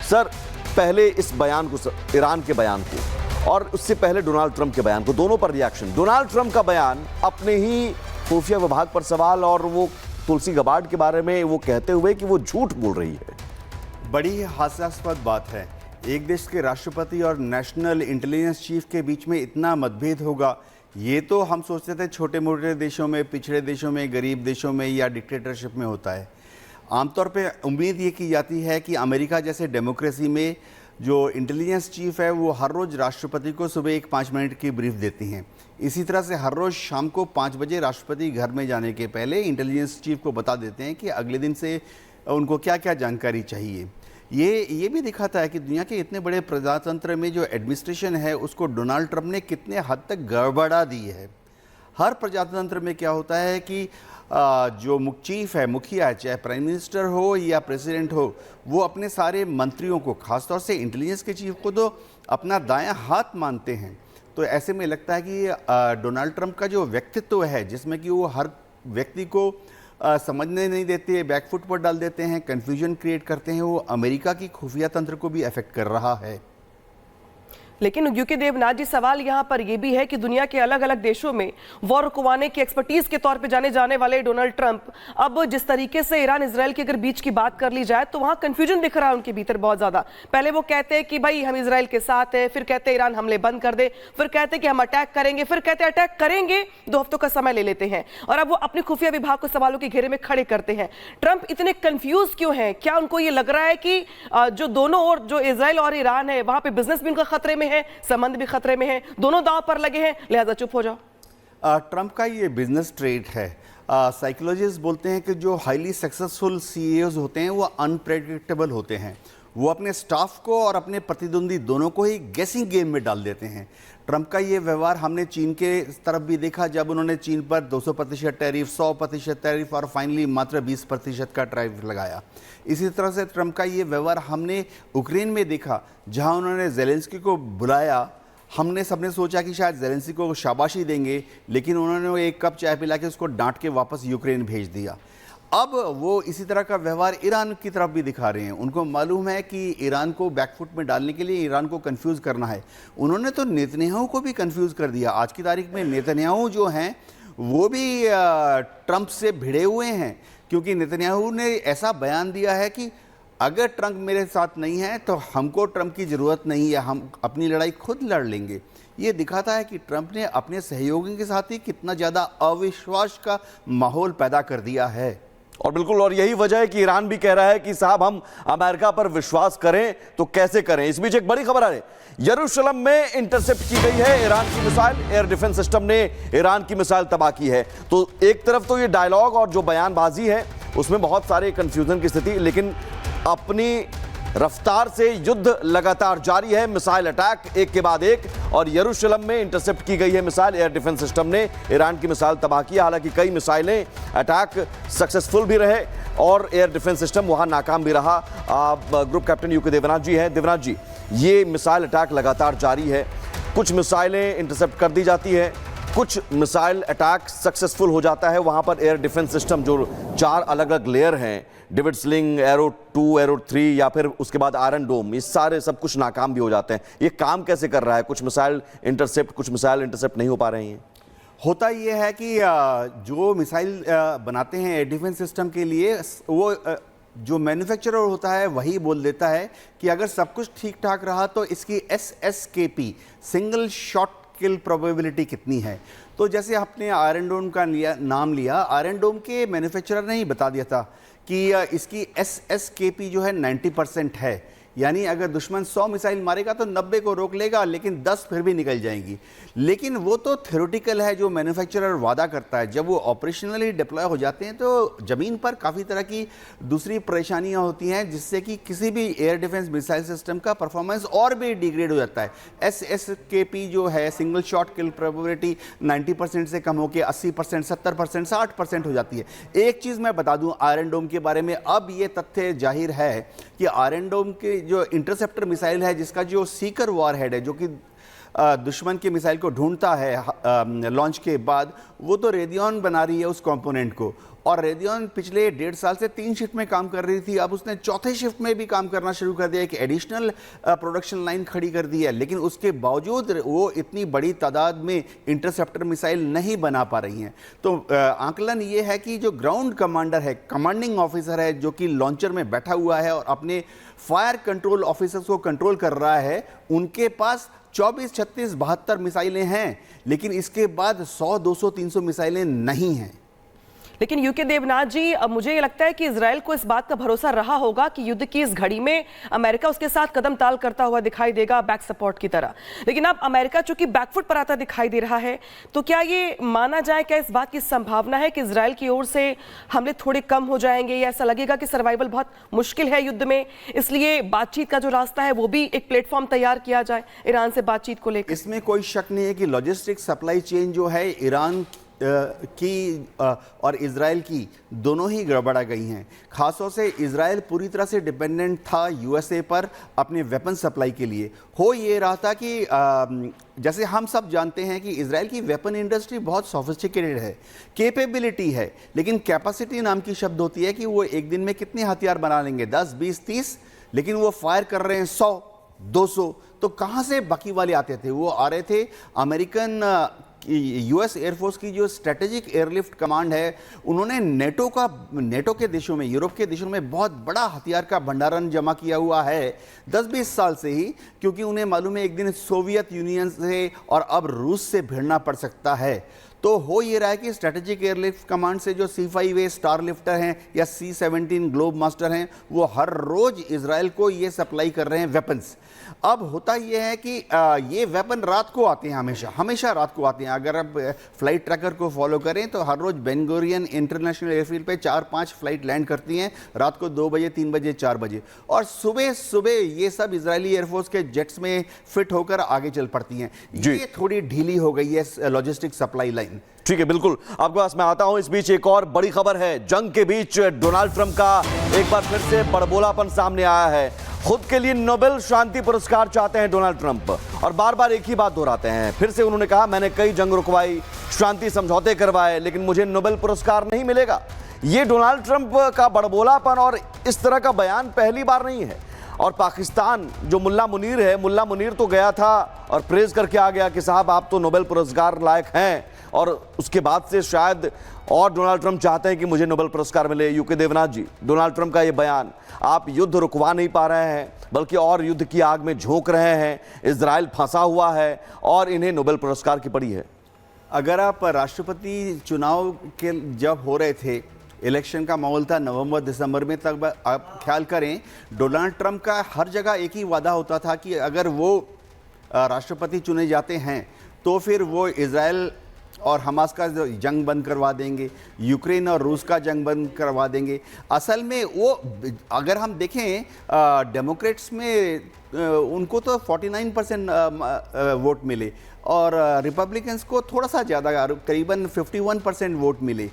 Sir, पहले इस बयान को, ईरान के बयान को, और उससे पहले डोनाल्ड ट्रंप के बयान को, दोनों पर रिएक्शन। डोनाल्ड ट्रंप का बयान अपने ही खुफिया विभाग पर सवाल, और वो तुलसी गबार्ड के बारे में वो कहते हुए कि वो झूठ बोल रही है। बड़ी ही हास्यास्पद बात है, एक देश के राष्ट्रपति और नेशनल इंटेलिजेंस चीफ के बीच में इतना मतभेद होगा, ये तो हम सोचते थे छोटे मोटे देशों में, पिछड़े देशों में, गरीब देशों में या डिक्टेटरशिप में होता है। आमतौर पे उम्मीद ये की जाती है कि अमेरिका जैसे डेमोक्रेसी में जो इंटेलिजेंस चीफ है वो हर रोज़ राष्ट्रपति को सुबह एक 5 मिनट की ब्रीफ देती हैं। इसी तरह से हर रोज़ शाम को 5 बजे राष्ट्रपति घर में जाने के पहले इंटेलिजेंस चीफ को बता देते हैं कि अगले दिन से उनको क्या क्या जानकारी चाहिए। ये भी दिखाता है कि दुनिया के इतने बड़े प्रजातंत्र में जो एडमिनिस्ट्रेशन है उसको डोनाल्ड ट्रंप ने कितने हद तक गड़बड़ा दी है। हर प्रजातंत्र में क्या होता है कि जो चीफ है, मुखिया है, चाहे प्राइम मिनिस्टर हो या प्रेसिडेंट हो, वो अपने सारे मंत्रियों को, खासतौर से इंटेलिजेंस के चीफ को, तो अपना दायां हाथ मानते हैं। तो ऐसे में लगता है कि डोनाल्ड ट्रंप का जो व्यक्तित्व है, जिसमें कि वो हर व्यक्ति को समझने नहीं देते, बैकफुट पर डाल देते हैं, कन्फ्यूजन क्रिएट करते हैं, वो अमेरिका की खुफिया तंत्र को भी अफेक्ट कर रहा है। लेकिन यूके देवनाथ जी, सवाल यहाँ पर यह भी है कि दुनिया के अलग अलग देशों में वॉर रुकवाने की एक्सपर्टीज के तौर पे जाने जाने वाले डोनाल्ड ट्रंप, अब जिस तरीके से ईरान इजराइल के अगर बीच की बात कर ली जाए तो वहां कंफ्यूजन दिख रहा है उनके भीतर बहुत ज्यादा। पहले वो कहते हैं कि भाई हम इजराइल के साथ है, फिर कहते हैं ईरान हमले बंद कर दे, फिर कहते हैं कि हम अटैक करेंगे, फिर कहते हैं अटैक करेंगे, 2 हफ्तों का समय ले लेते हैं, और अब वो अपने खुफिया विभाग को सवालों के घेरे में खड़े करते हैं। ट्रंप इतने कंफ्यूज क्यों हैं? क्या उनको ये लग रहा है कि जो दोनों ओर, जो इजराइल और ईरान है, वहां पे बिजनेस भी उनका खतरे में है, संबंध भी खतरे में है, दोनों दांव पर लगे हैं, लिहाजा चुप हो जाओ? ट्रंप का ये बिजनेस ट्रेड है। साइकोलॉजिस्ट बोलते हैं कि जो हाईली सक्सेसफुल सीईओज होते हैं वो अनप्रेडिक्टेबल होते हैं। वो अपने स्टाफ को और अपने प्रतिद्वंदी दोनों को ही गेसिंग गेम में डाल देते हैं। ट्रंप का ये व्यवहार हमने चीन के तरफ भी देखा, जब उन्होंने चीन पर 200% टैरिफ, 100% टैरिफ और फाइनली मात्र 20% का टैरिफ लगाया। इसी तरह से ट्रंप का ये व्यवहार हमने यूक्रेन में देखा, जहां उन्होंने ज़ेलेंस्की को बुलाया। हमने सबने सोचा कि शायद ज़ेलेंस्की को शाबाशी देंगे, लेकिन उन्होंने एक कप चाय पिला के उसको डांट के वापस यूक्रेन भेज दिया। अब वो इसी तरह का व्यवहार ईरान की तरफ भी दिखा रहे हैं। उनको मालूम है कि ईरान को बैकफुट में डालने के लिए ईरान को कंफ्यूज करना है। उन्होंने तो नेतन्याहू को भी कंफ्यूज कर दिया। आज की तारीख में नेतन्याहू जो हैं वो भी ट्रंप से भिड़े हुए हैं, क्योंकि नेतन्याहू ने ऐसा बयान दिया है कि अगर ट्रंप मेरे साथ नहीं है तो हमको ट्रंप की ज़रूरत नहीं है, हम अपनी लड़ाई खुद लड़ लेंगे। ये दिखाता है कि ट्रंप ने अपने सहयोगियों के साथ ही कितना ज़्यादा अविश्वास का माहौल पैदा कर दिया है। और बिल्कुल, और यही वजह है कि ईरान भी कह रहा है कि साहब हम अमेरिका पर विश्वास करें तो कैसे करें। इस बीच एक बड़ी खबर आ रही है, यरूशलेम में इंटरसेप्ट की गई है ईरान की मिसाइल। एयर डिफेंस सिस्टम ने ईरान की मिसाइल तबाह की है। तो एक तरफ तो ये डायलॉग और जो बयानबाजी है उसमें बहुत सारे कंफ्यूजन की स्थिति, लेकिन अपनी रफ्तार से युद्ध लगातार जारी है। मिसाइल अटैक एक के बाद एक, और यरूशलेम में इंटरसेप्ट की गई है मिसाइल। एयर डिफेंस सिस्टम ने ईरान की मिसाइल तबाह की। हालांकि कई मिसाइलें अटैक सक्सेसफुल भी रहे और एयर डिफेंस सिस्टम वहां नाकाम भी रहा। ग्रुप कैप्टन यूके देवनाथ जी हैं। देवनाथ जी, ये मिसाइल अटैक लगातार जारी है, कुछ मिसाइलें इंटरसेप्ट कर दी जाती है, कुछ मिसाइल अटैक सक्सेसफुल हो जाता है। वहां पर एयर डिफेंस सिस्टम जो 4 अलग अलग लेयर हैं, डेविड स्लिंग, एरो 2, एरो 3 या फिर उसके बाद आयरन डोम, ये सारे सब कुछ नाकाम भी हो जाते हैं। ये काम कैसे कर रहा है? कुछ मिसाइल इंटरसेप्ट, कुछ मिसाइल इंटरसेप्ट नहीं हो पा रही हैं। होता ये है कि जो मिसाइल बनाते हैं एयर डिफेंस सिस्टम के लिए, वो जो मैन्युफैक्चरर होता है वही बोल देता है कि अगर सब कुछ ठीक ठाक रहा तो इसकी SSKP, सिंगल शॉट किल प्रोबेबिलिटी कितनी है। तो जैसे आपने आयरन डोम का नाम लिया, आयरन डोम के मैन्युफैक्चरर ने ही बता दिया था कि इसकी SSKP जो है 90% है। यानी अगर दुश्मन 100 मिसाइल मारेगा तो 90 को रोक लेगा, लेकिन 10 फिर भी निकल जाएंगी। लेकिन वो तो थ्योरेटिकल है, जो मैन्युफैक्चरर वादा करता है। जब वो ऑपरेशनली डिप्लॉय हो जाते हैं तो ज़मीन पर काफ़ी तरह की दूसरी परेशानियां होती हैं, जिससे कि किसी भी एयर डिफेंस मिसाइल सिस्टम का परफॉर्मेंस और भी डिग्रेड हो जाता है। SSKP जो है, सिंगल शॉट किल प्रोबेबिलिटी, 90% से कम होकर 80%, 70%, 60% हो जाती है। एक चीज़ मैं बता दूँ आयरन डोम के बारे में, अब ये तथ्य जाहिर है कि आयरन डोम के जो इंटरसेप्टर मिसाइल है, जिसका जो सीकर वॉरहेड है, जो कि दुश्मन की मिसाइल को ढूंढता है लॉन्च के बाद, वो तो रेडियन बना रही है उस कंपोनेंट को, और रेडियन पिछले 1.5 साल से 3 शिफ्ट में काम कर रही थी, अब उसने चौथे शिफ्ट में भी काम करना शुरू कर दिया, एक एडिशनल प्रोडक्शन लाइन खड़ी कर दी है। लेकिन उसके बावजूद वो इतनी बड़ी तादाद में इंटरसेप्टर मिसाइल नहीं बना पा रही हैं। तो आकलन ये है कि जो ग्राउंड कमांडर है, कमांडिंग ऑफिसर है, जो कि लॉन्चर में बैठा हुआ है और अपने फायर कंट्रोल ऑफिसर्स को कंट्रोल कर रहा है, उनके पास 24, 36, 72 मिसाइलें हैं, लेकिन इसके बाद 100, 200, 300 मिसाइलें नहीं हैं। लेकिन यूके देवनाथ जी, अब मुझे ये लगता है कि इजराइल को इस बात का भरोसा रहा होगा कि युद्ध की इस घड़ी में अमेरिका उसके साथ कदम ताल करता हुआ दिखाई देगा, बैक सपोर्ट की तरह। लेकिन अब अमेरिका चूंकि बैकफुट पर आता दिखाई दे रहा है, तो क्या ये माना जाए, क्या इस बात की संभावना है कि इजराइल की ओर से हमले थोड़े कम हो जाएंगे, या ऐसा लगेगा कि सर्वाइवल बहुत मुश्किल है युद्ध में, इसलिए बातचीत का जो रास्ता है वो भी एक प्लेटफॉर्म तैयार किया जाए ईरान से बातचीत को लेकर? इसमें कोई शक नहीं है कि लॉजिस्टिक सप्लाई चेन जो है ईरान की और इजराइल की दोनों ही गड़बड़ा गई हैं। खासतौर से इजराइल पूरी तरह से डिपेंडेंट था यूएसए पर अपने वेपन सप्लाई के लिए। हो ये रहा था कि जैसे हम सब जानते हैं कि इजराइल की वेपन इंडस्ट्री बहुत सोफिस्टिकेटेड है, कैपेबिलिटी है, लेकिन कैपेसिटी नाम की शब्द होती है कि वो एक दिन में कितने हथियार बना लेंगे, 10, 20, 30, लेकिन वो फायर कर रहे हैं 100, 200। तो कहाँ से बाकी वाले आते थे? वो आ रहे थे अमेरिकन यूएस एयरफोर्स की जो स्ट्रेटेजिक एयरलिफ्ट कमांड है, उन्होंने नेटो के देशों में, यूरोप के देशों में बहुत बड़ा हथियार का भंडारण जमा किया हुआ है 10-20 साल से ही, क्योंकि उन्हें मालूम है एक दिन सोवियत यूनियन से और अब रूस से भिड़ना पड़ सकता है। तो हो ये रहा है कि स्ट्रेटेजिक एयरलिफ्ट कमांड से जो C5A स्टार लिफ्टर हैं या C-17 ग्लोब मास्टर हैं, वो हर रोज इजराइल को ये सप्लाई कर रहे हैं वेपन्स। अब होता ये है कि ये वेपन रात को आते हैं, हमेशा रात को आते हैं। अगर आप फ्लाइट ट्रैकर को फॉलो करें तो हर रोज बेन गुरियन इंटरनेशनल एयरफील्ड पे 4-5 फ्लाइट लैंड करती हैं, रात को 2 बजे, 3 बजे, 4 बजे, और सुबह सुबह ये सब इजरायली एयरफोर्स के जेट्स में फिट होकर आगे चल पड़ती हैं। ये थोड़ी ढीली हो गई है लॉजिस्टिक सप्लाई लाइन। ठीक है, बिल्कुल आपके पास मैं आता हूं। इस बीच एक और बड़ी खबर है, जंग के बीच डोनाल्ड ट्रंप का एक बार फिर से बड़बोलापन सामने आया है। खुद के लिए नोबेल शांति पुरस्कार चाहते हैं डोनाल्ड ट्रंप, और बार बार एक ही बात दोहराते हैं। फिर से उन्होंने कहा, मैंने कई जंग रुकवाई, शांति समझौते करवाए, लेकिन मुझे नोबेल पुरस्कार नहीं मिलेगा। ये डोनाल्ड ट्रंप का बड़बोलापन और इस तरह का बयान पहली बार नहीं है। और पाकिस्तान जो मुल्ला मुनीर है, मुल्ला मुनीर तो गया था और प्रेज करके आ गया कि साहब आप तो नोबेल पुरस्कार लायक हैं, और उसके बाद से शायद और डोनाल्ड ट्रंप चाहते हैं कि मुझे नोबेल पुरस्कार मिले। यूके देवनाथ जी, डोनाल्ड ट्रंप का ये बयान, आप युद्ध रुकवा नहीं पा रहे हैं बल्कि और युद्ध की आग में झोंक रहे हैं। इजराइल फंसा हुआ है और इन्हें नोबेल पुरस्कार की पड़ी है। अगर आप राष्ट्रपति चुनाव के जब हो रहे थे, इलेक्शन का माहौल था नवंबर दिसंबर में, तब आप ख्याल करें डोनाल्ड ट्रंप का हर जगह एक ही वादा होता था कि अगर वो राष्ट्रपति चुने जाते हैं तो फिर वो इजराइल और हमास का जंग बंद करवा देंगे, यूक्रेन और रूस का जंग बंद करवा देंगे। असल में वो, अगर हम देखें डेमोक्रेट्स में उनको तो 49% वोट मिले और रिपब्लिकन्स को थोड़ा सा ज़्यादा, करीबन 51% वोट मिले।